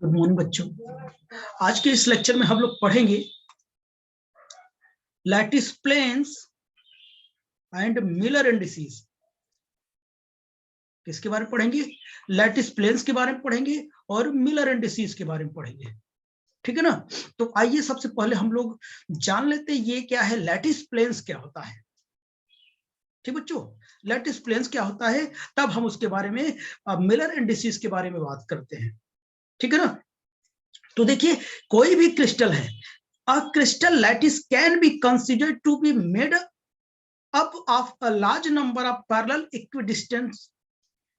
Good morning बच्चों। आज के इस लेक्चर में हम लोग पढ़ेंगे lattice planes and Miller indices. किसके बारे में पढ़ेंगे? लैटिस प्लेन्स के बारे में पढ़ेंगे और मिलर इंडिसेस के बारे में पढ़ेंगे। ठीक है ना? तो आइए सबसे पहले हम लोग जान लेते हैं ये क्या है, लैटिस प्लेन्स क्या होता है। ठीक बच्चों, लैटिस प्लेन्स क्या होता है, तब हम उसके बारे में मिलर इंडिसेस के बारे में बात करते हैं। ठीक है ना? तो देखिए, कोई भी क्रिस्टल है, a crystal lattice can be considered to be made up of a large number of parallel equidistant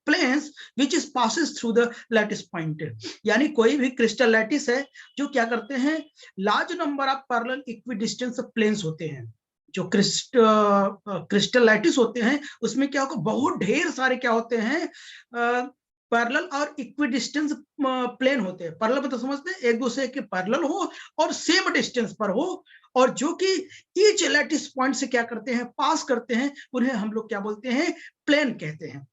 planes which is passes through the lattice point। यानी कोई भी क्रिस्टल लैटिस है जो क्या करते हैं, large number of parallel equidistance planes होते हैं। जो क्रिस्टल लैटिस होते हैं उसमें क्या होगा, बहुत ढेर सारे क्या होते हैं, पैरेलल और इक्विडिस्टेंस प्लेन होते हैं। पैरेलल मतलब समझते हैं, एक दूसरे के पैरेलल हो और सेम डिस्टेंस पर हो, और जो कि ईच लैटिस पॉइंट से क्या करते हैं, पास करते हैं, उन्हें हम लोग क्या बोलते हैं, प्लेन कहते हैं।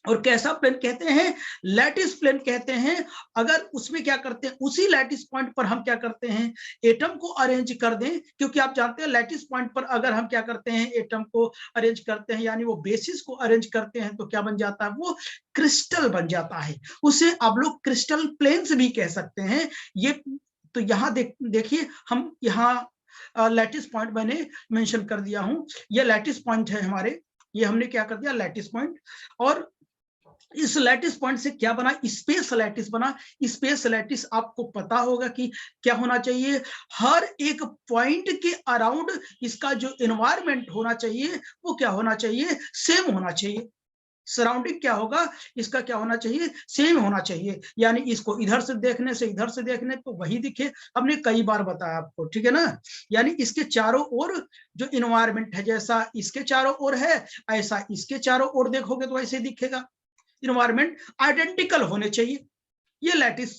और कैसा प्लेन कहते हैं? लैटिस प्लेन कहते हैं। अगर उसमें क्या करते हैं, उसी लैटिस पॉइंट पर हम क्या करते हैं, एटम को अरेंज कर दें, क्योंकि आप जानते हैं लैटिस पॉइंट पर अगर हम क्या करते हैं, एटम को अरेंज करते हैं, यानी वो बेसिस को अरेंज करते हैं, तो क्या बन जाता है, वो क्रिस्टल बन जाता है। उसे आप लोग क्रिस्टल प्लेन्स भी कह सकते हैं। ये तो यहाँ देखिए, हम यहाँ लैटिस पॉइंट मैंने मेंशन कर दिया हूं। ये लैटिस पॉइंट है हमारे, ये हमने क्या कर दिया, लैटिस पॉइंट। और इस लैटिस पॉइंट से क्या बना, स्पेस लैटिस बना। स्पेस लैटिस आपको पता होगा कि क्या होना चाहिए, हर एक पॉइंट के अराउंड इसका जो एनवायरमेंट होना चाहिए वो क्या होना चाहिए, सेम होना चाहिए। सराउंडिंग क्या होगा, इसका क्या होना चाहिए, सेम होना चाहिए। यानी इसको इधर से देखने से इधर से देखने तो वही दिखे, हमने कई बार बताया आपको। ठीक है ना? यानी इसके चारों ओर जो इन्वायरमेंट है, जैसा इसके चारों ओर है ऐसा इसके चारों ओर देखोगे तो ऐसे दिखेगा। इन्वायरमेंट आइडेंटिकल होने चाहिए। ये लैटिस,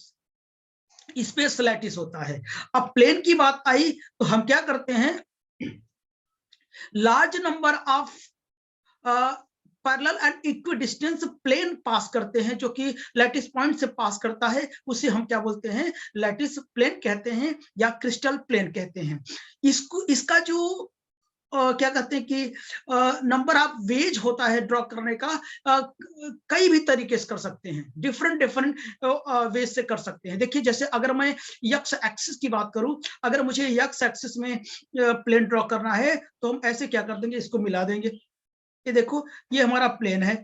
स्पेस लैटिस होता है। अब प्लेन की बात आई तो हम क्या करते हैं, large number of parallel and equidistance plane pass करते हैं, जो कि लैटिस पॉइंट से पास करता है, उसे हम क्या बोलते हैं, लैटिस प्लेन कहते हैं या क्रिस्टल प्लेन कहते हैं। इसका जो क्या कहते हैं कि नंबर ऑफ वेज होता है ड्रॉ करने का, कई भी तरीके से कर सकते हैं, डिफरेंट वेज से कर सकते हैं। देखिए, जैसे अगर मैं यक्स एक्सिस की बात करूं, अगर मुझे यक्स एक्सिस में प्लेन ड्रॉ करना है तो हम ऐसे क्या कर देंगे, इसको मिला देंगे। ये देखो, ये हमारा प्लेन है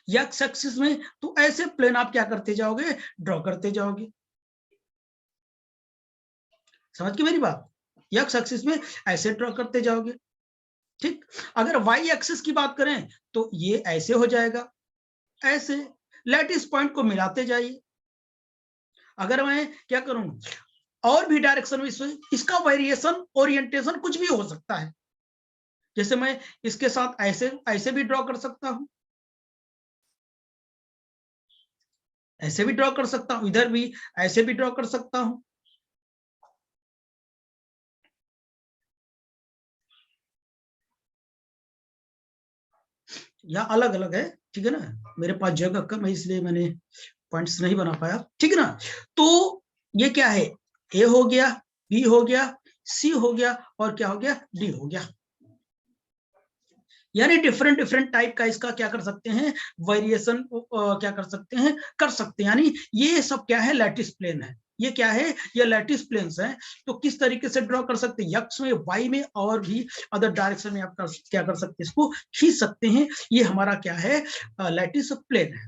यक्स एक्सिस में, तो ऐसे प्लेन आप क्या करते जाओगे, ड्रॉ करते जाओगे। समझ गए मेरी बात? यक्स एक्सिस में ऐसे ड्रॉ करते जाओगे। ठीक, अगर वाई एक्सिस की बात करें तो ये ऐसे हो जाएगा, ऐसे लैटिस पॉइंट को मिलाते जाइए। अगर मैं क्या करूं, और भी डायरेक्शन में इसका वेरिएशन, ओरिएंटेशन कुछ भी हो सकता है। जैसे मैं इसके साथ ऐसे ऐसे भी ड्रॉ कर सकता हूं, ऐसे भी ड्रॉ कर सकता हूं, इधर भी ऐसे भी ड्रॉ कर सकता हूं। या अलग अलग है। ठीक है ना? मेरे पास जगह कम है इसलिए मैंने पॉइंट्स नहीं बना पाया। ठीक है ना? तो ये क्या है, ए हो गया, बी हो गया, सी हो गया, और क्या हो गया, डी हो गया। यानी डिफरेंट टाइप का इसका क्या कर सकते हैं, वेरिएशन क्या कर सकते हैं, कर सकते हैं। यानी ये सब क्या है, लैटिस प्लेन है। ये क्या है, ये लैटिस प्लेन्स है। तो किस तरीके से ड्रॉ कर सकते हैं, यक्स में, वाई में, और भी अदर डायरेक्शन में आप क्या कर सकते हैं, इसको खींच सकते हैं। ये हमारा क्या है, लैटिस प्लेन है।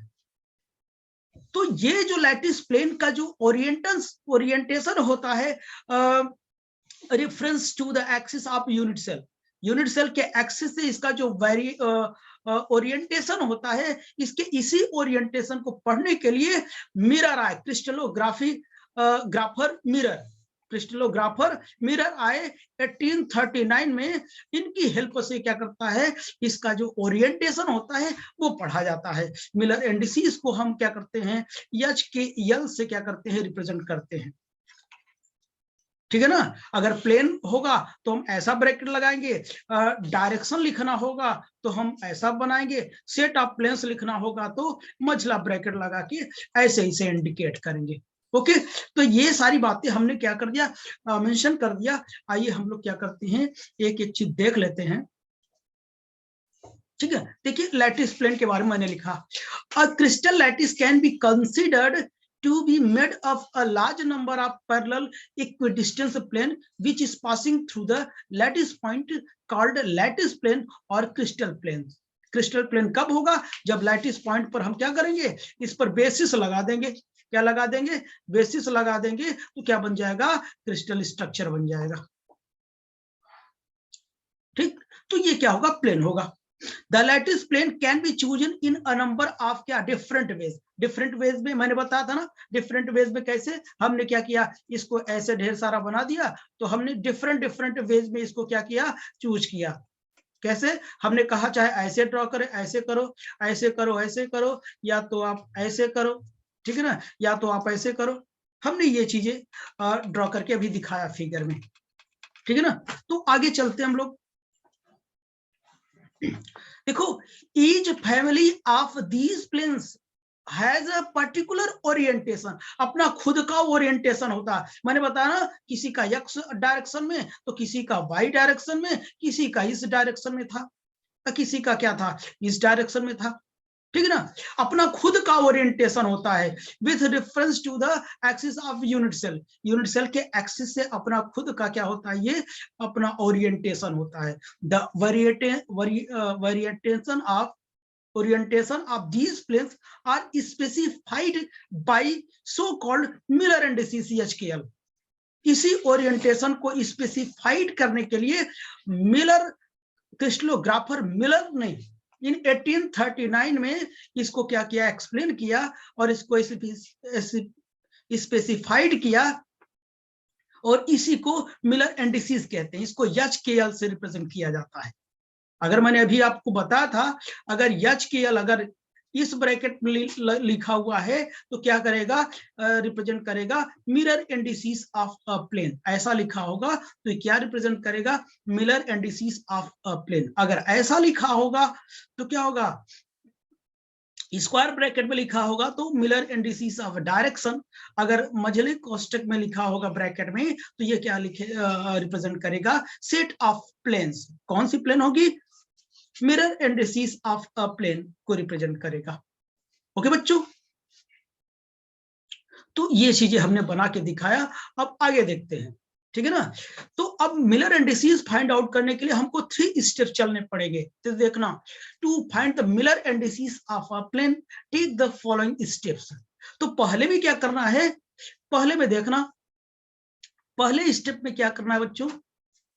तो ये जो लैटिस प्लेन का जो ओरिएंटेशन होता है, reference to the axis of unit cell, unit cell के एक्सिस से इसका जो ओरिएंटेशन होता है, इसके इसी ओरिएंटेशन को पढ़ने के लिए मिरर आए, crystallography grapher mirror, crystallographer mirror आए 1839 में। इनकी हेल्प से क्या करता है, इसका जो ओरिएंटेशन होता है वो पढ़ा जाता है। मिलर इंडिसेस को हम क्या करते हैं, एच के एल से क्या करते हैं, रिप्रेजेंट करते हैं। ठीक है ना। अगर प्लेन होगा तो हम ऐसा ब्रैकेट लगाएंगे, डायरेक्शन लिखना होगा तो हम ऐसा बनाएंगे, सेट ऑफ प्लेन्स लिखना होगा तो मझला ब्रैकेट लगा के ऐसे इसे इंडिकेट करेंगे। ओके, तो ये सारी बातें हमने क्या कर दिया, मेंशन कर दिया। आइए हम लोग क्या करते हैं, एक एक चीज देख लेते हैं। ठीक है, देखिए लैटिस प्लेन के बारे में मैंने लिखा, a crystal lattice can be considered to be made of a large number of parallel equidistant plane which is passing through the lattice point called lattice plane or crystal plane। Crystal plane कब होगा, जब lattice point पर हम क्या करेंगे, इस पर basis लगा देंगे। क्या लगा देंगे, बेसिस लगा देंगे, तो क्या बन जाएगा, क्रिस्टल स्ट्रक्चर बन जाएगा। ठीक, तो ये क्या होगा, प्लेन होगा। The lattice plane can be chosen in a number of क्या different ways। डिफरेंट वेज में मैंने बताया था ना, डिफरेंट वेज में कैसे, हमने क्या किया, इसको ऐसे ढेर सारा बना दिया, तो हमने डिफरेंट डिफरेंट वेज में इसको क्या किया, चूज किया। कैसे, हमने कहा चाहे ऐसे ड्रॉ करें, ऐसे करो, ऐसे करो, ऐसे करो, या तो आप ऐसे करो, ठीक है ना, या तो आप ऐसे करो। हमने ये चीजें ड्रॉ करके अभी दिखाया फिगर में। ठीक है ना, तो आगे चलते हम लोग। देखो, each family of these planes has a particular orientation, अपना खुद का ओरिएंटेशन होता है। मैंने बताया ना, किसी का एक्स डायरेक्शन में, तो किसी का वाई डायरेक्शन में, किसी का इस डायरेक्शन में था, किसी का क्या था, इस डायरेक्शन में था। ठीक है ना, अपना खुद का ओरिएंटेशन होता है with reference to the axis of unit cell. Unit cell के एक्सिस से अपना खुद का क्या होता है, ये अपना ओरिएंटेशन होता है। The variation of orientation of these planes are specified by so called Miller indices CHKL। इसी ओरिएंटेशन को स्पेसिफाइड करने के लिए मिलर, क्रिस्टलोग्राफर मिलर ने इन 1839 में इसको क्या किया, एक्सप्लेन किया और इसको स्पेसिफाइड किया, और इसी को मिलर इंडिसेस कहते हैं। इसको HKL से रिप्रेजेंट किया जाता है। अगर मैंने अभी आपको बताया था, अगर HKL अगर इस ब्रैकेट में लिखा हुआ है तो क्या करेगा, रिप्रेजेंट करेगा Miller indices of a plane. ऐसा लिखा होगा तो क्या रिप्रेजेंट करेगा, Miller indices of a plane. अगर ऐसा लिखा होगा तो क्या होगा, स्क्वायर ब्रैकेट में लिखा होगा तो मिलर इंडिसेस ऑफ डायरेक्शन। अगर मझले कोष्टक में लिखा होगा ब्रैकेट में तो ये क्या लिखे, रिप्रेजेंट करेगा सेट ऑफ प्लेन्स। कौन सी प्लेन होगी, Miller indices of a plane को रिप्रेजेंट करेगा। ओके बच्चों, तो ये चीजें हमने बना के दिखाया। अब आगे देखते हैं, ठीक है ना। तो अब मिलर इंडिसेस फाइंड आउट करने के लिए हमको 3 स्टेप चलने पड़ेंगे। तो देखना, to find the Miller indices of a plane take the following steps. तो पहले में क्या करना है, पहले में देखना, पहले स्टेप में क्या करना है बच्चों,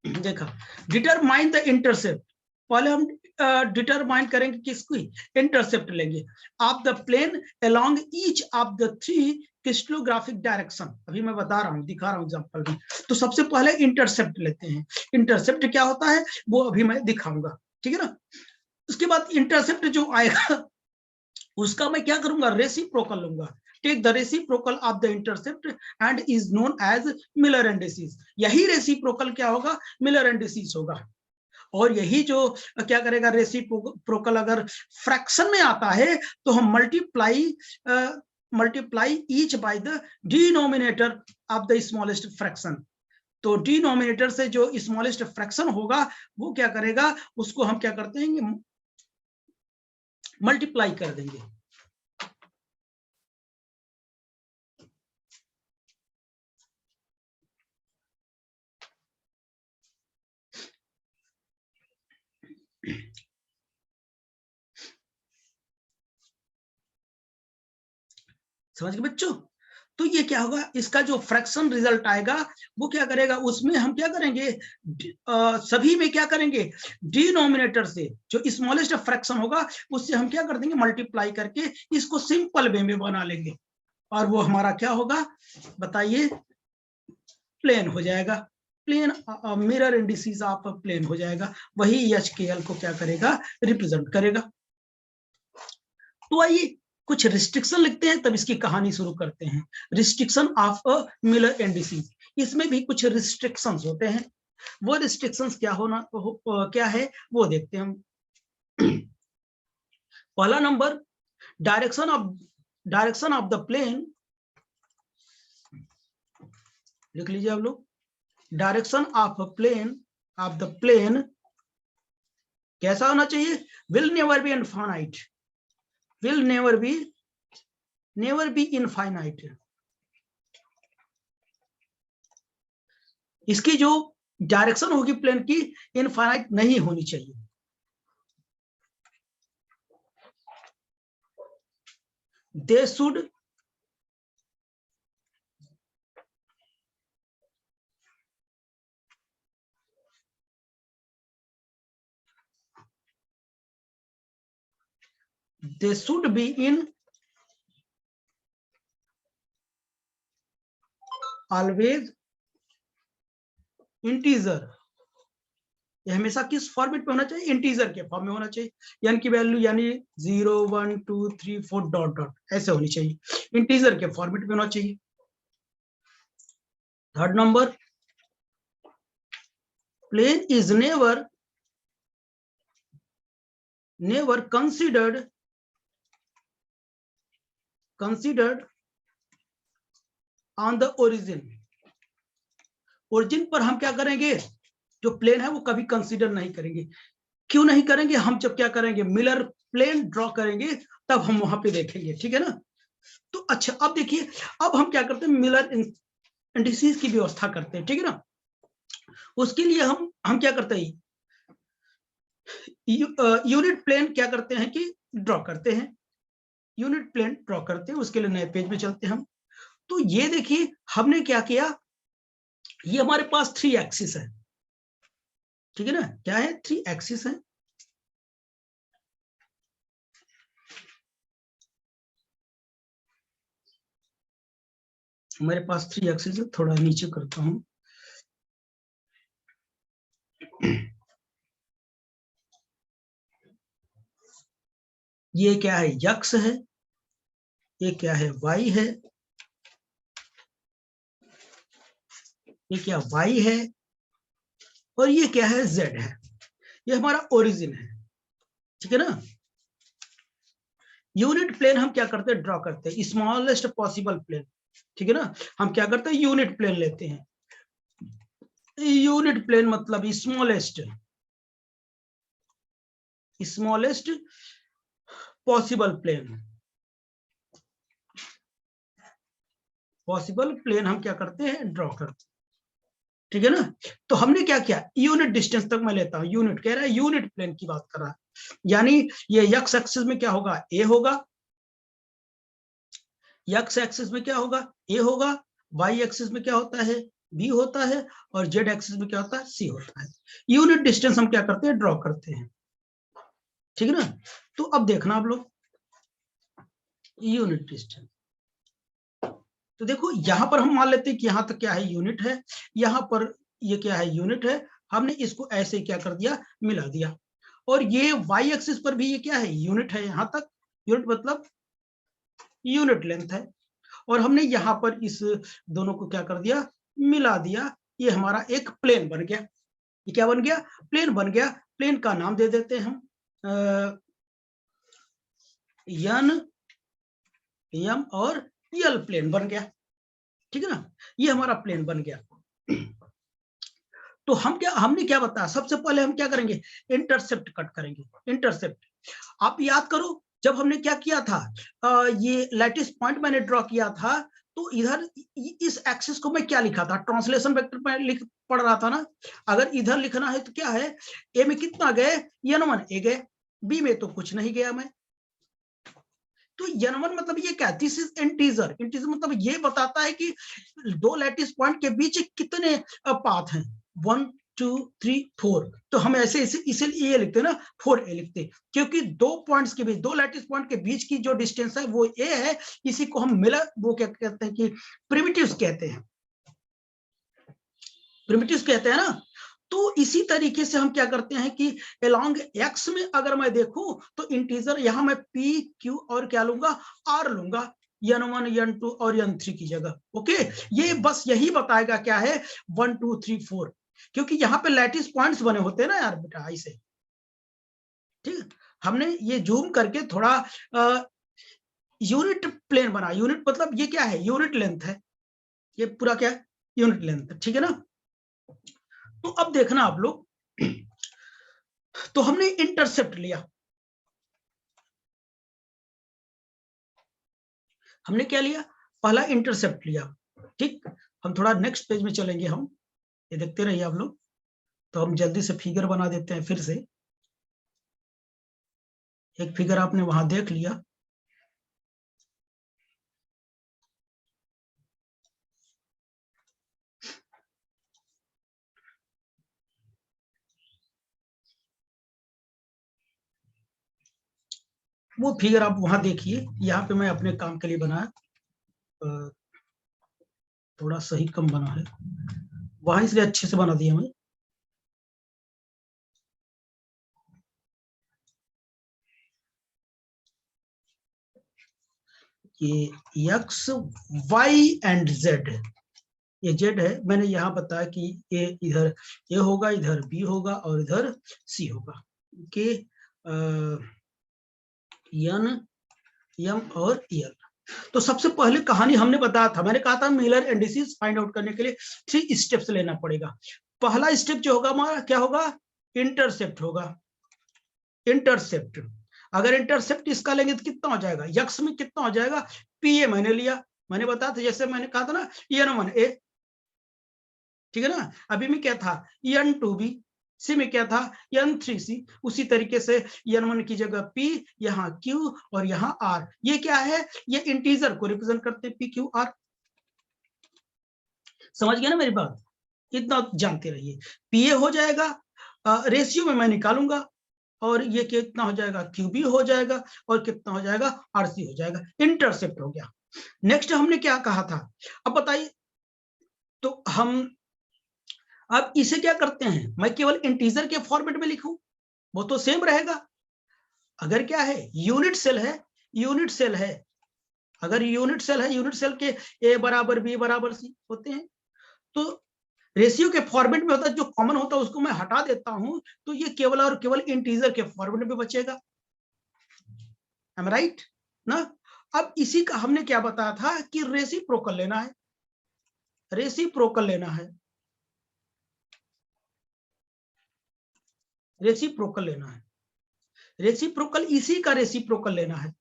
देखा, डिटरमाइन द इंटरसेप्ट। पहले हम डिटरमाइन करेंगे किसकी, इंटरसेप्ट लेंगे of the plane along each of the 3 crystallographic direction. अभी मैं बता रहा हूँ, दिखा रहा हूँ एग्जांपल में। तो सबसे पहले इंटरसेप्ट लेते हैं। इंटरसेप्ट क्या होता है वो अभी मैं दिखाऊंगा, ठीक है ना। उसके बाद इंटरसेप्ट जो आएगा उसका मैं क्या करूंगा, रेसिप्रोकल लूंगा। Take the reciprocal of the intercept and is known as Miller indices. यही रेसिप्रोकल क्या होगा, मिलर इंडिसेस होगा। और यही जो क्या करेगा, रेसिप्रोकल अगर फ्रैक्शन में आता है तो हम multiply each by the denominator of the smallest fraction. तो डिनोमिनेटर से जो स्मॉलेस्ट फ्रैक्शन होगा वो क्या करेगा, उसको हम क्या करते हैं, मल्टीप्लाई कर देंगे। समझ गए बच्चों। तो ये क्या होगा, इसका जो फ्रैक्शन रिजल्ट आएगा वो क्या करेगा, उसमें हम क्या करेंगे, सभी में क्या करेंगे, डिनोमिनेटर से जो स्मॉलेस्ट फ्रैक्शन होगा उससे हम क्या कर देंगे, मल्टीप्लाई करके इसको सिंपल वे में बना लेंगे, और वो हमारा क्या होगा बताइए, प्लेन हो जाएगा। Plane, Miller indices of plane हो जाएगा। वही HKL को क्या करेगा, रिप्रेजेंट करेगा। तो आइए कुछ रिस्ट्रिक्शन लिखते हैं, तब इसकी कहानी शुरू करते हैं। Restriction of a Miller indices. इसमें भी कुछ रिस्ट्रिक्शंस होते हैं, वो रिस्ट्रिक्शंस क्या है वो देखते हैं हम। पहला number, direction of the plane, लिख लीजिए आप लोग, डायरेक्शन ऑफ द प्लेन कैसा होना चाहिए, will never be infinite, will never be infinite. इसकी जो डायरेक्शन होगी प्लेन की, इनफाइनाइट नहीं होनी चाहिए। They should be in always integer. ये हमेशा किस फॉर्मेट में होना चाहिए, इंटीजर के फॉर्म में होना चाहिए। एन की वैल्यू यानी 0 1 2 3 4 डॉट डॉट ऐसे होनी चाहिए, इंटीजर के फॉर्मेट में होना चाहिए। Third number, plane is never considered on the origin पर हम क्या करेंगे, जो प्लेन है वो कभी कंसीडर नहीं करेंगे। क्यों नहीं करेंगे, हम जब क्या करेंगे, मिलर प्लेन ड्रॉ करेंगे तब हम वहां पे देखेंगे, ठीक है ना। तो अच्छा, अब देखिए, अब हम क्या करते हैं, मिलर इंडिसेस की व्यवस्था करते हैं, ठीक है ना। उसके लिए हम क्या करते हैं, यूनिट प्लेन क्या करते हैं कि ड्रॉ करते हैं, यूनिट प्लेन ड्रॉ करते हैं। उसके लिए नए पेज में चलते हैं हम। तो ये देखिए हमने क्या किया, ये हमारे पास 3 एक्सिस है, ठीक है ना, क्या है, 3 एक्सिस है। हमारे पास 3 एक्सिस है, थोड़ा नीचे करता हूं। ये क्या है, यक्स है, ये क्या है, वाई है, ये क्या वाई है, और ये क्या है, जेड है। ये हमारा ओरिजिन है, ठीक है ना। यूनिट प्लेन हम क्या करते हैं, ड्रॉ करते हैं, स्मॉलेस्ट पॉसिबल प्लेन, ठीक है ना। हम क्या करते हैं, यूनिट प्लेन लेते हैं। यूनिट प्लेन मतलब स्मॉलेस्ट पॉसिबल प्लेन हम क्या करते हैं, ड्रॉ करते हैं, ठीक है ना। तो हमने क्या किया, यूनिट डिस्टेंस तक मैं लेता हूं, यूनिट कह रहा है, यूनिट प्लेन की बात कर रहा है, यानी ये एक्स एक्सिस में क्या होगा, ए होगा, एक्स एक्सिस में क्या होगा, ए होगा, वाई एक्सिस में क्या होता है, बी होता है, और जेड एक्सिस में क्या होता है, सी होता है। यूनिट डिस्टेंस हम क्या करते हैं, ड्रॉ करते हैं, ठीक है ना। तो अब देखना आप लोग, यूनिट डिस्टेंस, तो देखो यहां पर हम मान लेते हैं कि यहां तक क्या है, यूनिट है, यहां पर ये क्या है, यूनिट है। हमने इसको ऐसे क्या कर दिया, मिला दिया। और ये वाई एक्सिस पर भी ये क्या है, यूनिट है, यहां तक यूनिट मतलब यूनिट लेंथ है। और हमने यहां पर इस दोनों को क्या कर दिया, मिला दिया। ये हमारा एक प्लेन बन गया। ये क्या बन गया, प्लेन बन गया। प्लेन का नाम दे देते हैं हम एन एम और यल प्लेन बन गया, ठीक है ना। ये हमारा प्लेन बन गया। तो हमने क्या बताया, सबसे पहले हम क्या करेंगे, इंटरसेप्ट कट करेंगे। इंटरसेप्ट आप याद करो, जब हमने क्या किया था, ये लैटिस पॉइंट मैंने ड्रॉ किया था, तो इधर इस एक्सिस को मैं क्या लिखा था, ट्रांसलेशन वेक्टर में पढ़ रहा था ना। अगर इधर लिखना है तो क्या है, ए में कितना गए, n1 ए गए, बी में तो कुछ नहीं गया मैं। तो n1 मतलब ये क्या, दिस इज इंटीजर। इंटीजर मतलब ये बताता है कि दो लैटिस पॉइंट के बीच कितने पाथ हैं, 1 2 3 4। तो हम ऐसे इसीलिए ये लिखते हैं ना, 4a लिखते हैं, क्योंकि दो पॉइंट्स के बीच, दो लैटिस पॉइंट के बीच की जो डिस्टेंस है वो a है। इसी को हम मिलर, वो क्या कहते हैं कि प्रिमिटिव्स कहते हैं, प्रिमिटिव्स कहते हैं ना। तो इसी तरीके से हम क्या करते हैं कि अलोंग एक्स में अगर मैं देखूं तो इंटीजर यहां मैं p q और क्या लूंगा, r लूंगा। n1 n2 और n3 की जगह। ओके, ये बस यही बताएगा क्या है 1 2 3 4, क्योंकि यहाँ पे लैटिस पॉइंट्स बने होते हैं ना यार बेटा ऐसे। ठीक, हमने ये जूम करके थोड़ा यूनिट प्लेन बना। यूनिट मतलब ये क्या है, यूनिट लेंथ है, ये पूरा क्या है, यूनिट लेंथ, ठीक है ना। तो अब देखना आप लोग, तो हमने इंटरसेप्ट लिया, हमने क्या लिया, पहला इंटरसेप्ट लिया। ठीक, हम थोड़ा नेक्स्ट पेज में चलेंगे, हम ये देखते रहिए आप लोग। तो हम जल्दी से फिगर बना देते हैं फिर से। एक फिगर आपने वहां देख लिया, वो फिगर आप वहां देखिए। यहाँ पे मैं अपने काम के लिए बनाया, थोड़ा सही कम बना है वहां, इसलिए अच्छे से बना दिया मैं। ये एक्स वाई एंड जेड, ये जेड है, मैंने यहाँ बताया कि ये इधर ए होगा, इधर बी होगा और इधर सी होगा। के एन एम और एल। तो सबसे पहले कहानी हमने बताया था, मैंने कहा था मिलर इंडिसेस फाइंड आउट करने के लिए 3 स्टेप्स लेना पड़ेगा। पहला स्टेप जो होगा हमारा क्या होगा, इंटरसेप्ट होगा। इंटरसेप्ट, अगर इंटरसेप्ट इसका लेंगे तो कितना हो जाएगा, यक्स में कितना हो जाएगा, पी ए मैंने लिया, मैंने बताया था, जैसे मैंने कहा था ना n1 ए, ठीक है ना। अभी में क्या था n2 बी, सी में क्या था n3 सी, उसी तरीके से n1 की जगह p, यहाँ q और यहाँ r। ये क्या है, ये इंटीजर को रिप्रेजेंट करते हैं p q r। समझ गया ना मेरी बात, इतना जानते रहिए। पी ए हो जाएगा, रेशियो में मैं निकालूंगा, और ये कितना हो जाएगा, क्यूबी हो जाएगा, और कितना हो जाएगा, आरसी हो जाएगा। इंटरसेप्ट हो गया। नेक्स्ट हमने क्या कहा था, अब बताइए। तो हम अब इसे क्या करते हैं, मैं केवल इंटीजर के फॉर्मेट में लिखूं, वो तो सेम रहेगा। अगर क्या है, यूनिट सेल है, यूनिट सेल है, अगर यूनिट सेल है, यूनिट सेल के ए बराबर बी बराबर सी होते हैं, तो रेशियो के फॉर्मेट में होता है, जो कॉमन होता है उसको मैं हटा देता हूं, तो ये केवल और केवल इंटीजर के फॉर्मेट में बचेगा। एम राइट ना। अब इसी का हमने क्या बताया था कि रेसिप्रोकल लेना है, रेसिप्रोकल लेना है, रेसिप्रोकल लेना है, रेसिप्रोकल इसी का रेसिप्रोकल लेना है।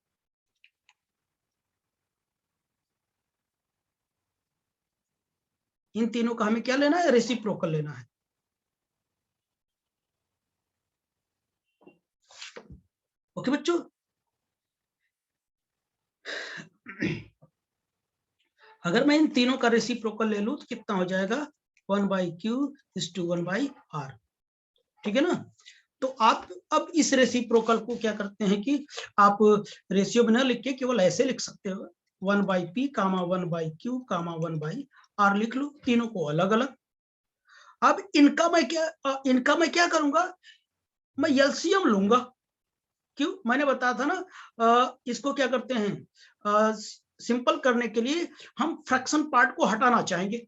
इन तीनों का हमें क्या लेना है, रेसिप्रोकल लेना है। ओके बच्चों, अगर मैं इन तीनों का रेसिप्रोकल ले लूं तो कितना हो जाएगा, 1/q=1/r, ठीक है ना। तो आप अब इस रेसिप्रोकल को क्या करते हैं कि आप रेशियो में ना लिख के केवल ऐसे लिख सकते हो, 1/p, 1/q, 1/r लिख लो, तीनों को अलग अलग। अब इनका मैं क्या करूंगा, मैं एलसीएम लूंगा। क्यों, मैंने बताया था ना, इसको क्या करते हैं, सिंपल करने के लिए हम फ्रैक्शन पार्ट को हटाना चाहेंगे,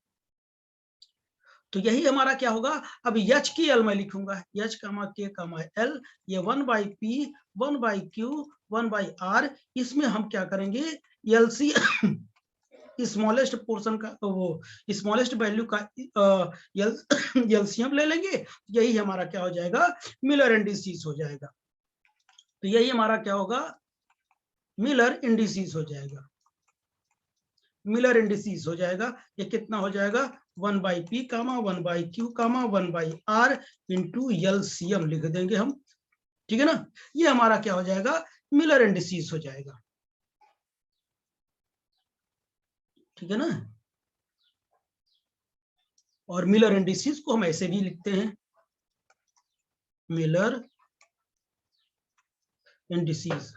तो यही हमारा क्या होगा। अब एच की एल मैं लिखूंगा, एच कामा के कामा एल, ये 1/p, 1/q, 1/r, इसमें हम क्या करेंगे, एलसी स्मॉलेस्ट पोर्शन का, वो स्मॉलेस्ट वैल्यू का एलसीएम ले लेंगे, यही हमारा क्या हो जाएगा, मिलर इंडिसेस हो जाएगा। तो यही हमारा क्या होगा, मिलर इंडिसेस हो जाएगा, मिलर इंडिसेस हो जाएगा। ये कितना हो जाएगा, 1/p, 1/q, 1/r into LCM लिख देंगे हम, ठीक है ना। ये हमारा क्या हो जाएगा, मिलर इंडिसेस हो जाएगा, ठीक है ना। और मिलर इंडिसेस को हम ऐसे भी लिखते हैं, मिलर इंडिसेस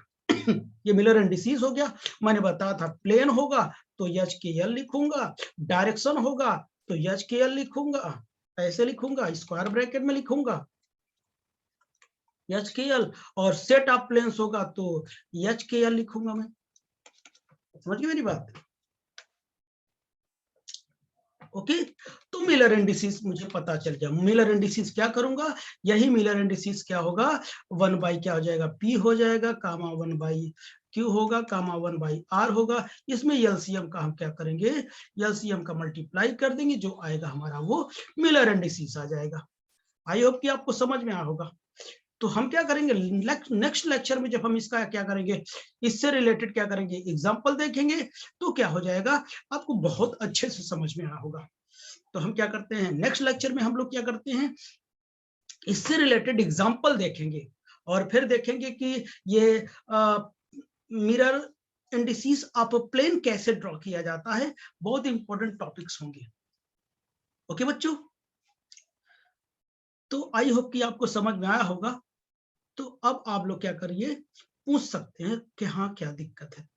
ये मिलर इंडिसेस हो गया। मैंने बताया था प्लेन होगा तो एच के एल लिखूंगा, डायरेक्शन होगा तो एच के एल लिखूंगा, ऐसे लिखूंगा, स्क्वायर ब्रैकेट में लिखूंगा एच के एल, और सेट ऑफ प्लेन्स होगा तो एच के एल लिखूंगा मैं। समझ गए मेरी बात? ओके, तो मिलर इंडिसेस मुझे पता चल गया। मिलर इंडिसेस क्या करूंगा, यही मिलर इंडिसेस क्या होगा, 1 बाई क्या हो जाएगा, पी हो जाएगा, कामा 1 बाई क्यू होगा, कामा 1 बाई आर होगा। इसमें एलसीएम का हम क्या करेंगे, एलसीएम का मल्टीप्लाई कर देंगे, जो आएगा हमारा वो मिलर इंडिसेस आ जाएगा। आई होप कि आपको समझ में आया होगा। तो हम क्या करेंगे, नेक्स्ट लेक्चर में जब हम इसका क्या करेंगे, इससे रिलेटेड क्या करेंगे, एग्जाम्पल देखेंगे, तो क्या हो जाएगा, आपको बहुत अच्छे से समझ में आया होगा। तो हम क्या करते हैं, नेक्स्ट लेक्चर में हम लोग क्या करते हैं, इससे रिलेटेड एग्जाम्पल देखेंगे और फिर देखेंगे कि ये मिरर इंडिसेस ऑफ प्लेन कैसे ड्रॉ किया जाता है। बहुत इंपॉर्टेंट टॉपिक्स होंगे। ओके बच्चों, तो आई होप कि आपको समझ में आया होगा। तो अब आप लोग क्या करिए, पूछ सकते हैं कि हाँ क्या दिक्कत है।